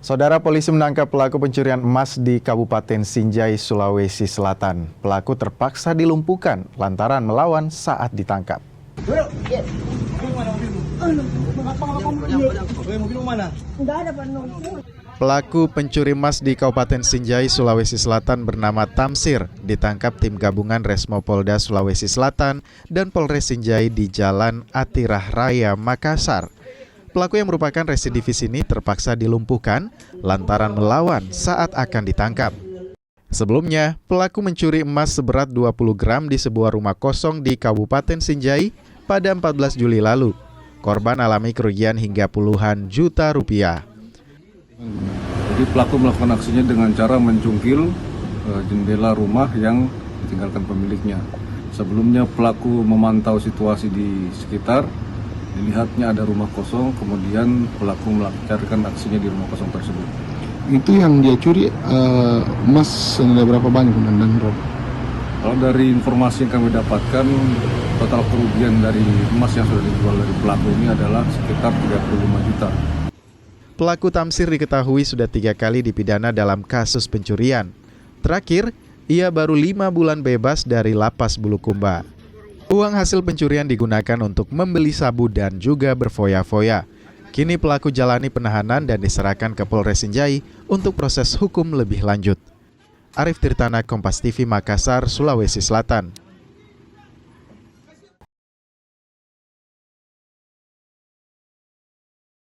Saudara, polisi menangkap pelaku pencurian emas di Kabupaten Sinjai, Sulawesi Selatan. Pelaku terpaksa dilumpuhkan lantaran melawan saat ditangkap. Pelaku pencuri emas di Kabupaten Sinjai, Sulawesi Selatan bernama Tamsir ditangkap tim gabungan Resmo Polda Sulawesi Selatan dan Polres Sinjai di Jalan Atirah Raya, Makassar. Pelaku yang merupakan residivis ini terpaksa dilumpuhkan lantaran melawan saat akan ditangkap. Sebelumnya, pelaku mencuri emas seberat 20 gram di sebuah rumah kosong di Kabupaten Sinjai pada 14 Juli lalu. Korban alami kerugian hingga puluhan juta rupiah. Jadi pelaku melakukan aksinya dengan cara mencungkil jendela rumah yang ditinggalkan pemiliknya. Sebelumnya pelaku memantau situasi di sekitar, dilihatnya ada rumah kosong, kemudian pelaku melancarkan aksinya di rumah kosong tersebut. Itu yang dia curi emas senilai berapa banyak dan Rob? Kalau dari informasi yang kami dapatkan, total kerugian dari emas yang sudah dijual dari pelaku ini adalah sekitar 35 juta. Pelaku Tamsir diketahui sudah 3 kali dipidana dalam kasus pencurian. Terakhir, ia baru 5 bulan bebas dari lapas Bulukumba. Uang hasil pencurian digunakan untuk membeli sabu dan juga berfoya-foya. Kini pelaku jalani penahanan dan diserahkan ke Polres Sinjai untuk proses hukum lebih lanjut. Arif Tirtana, Kompas TV, Makassar, Sulawesi Selatan.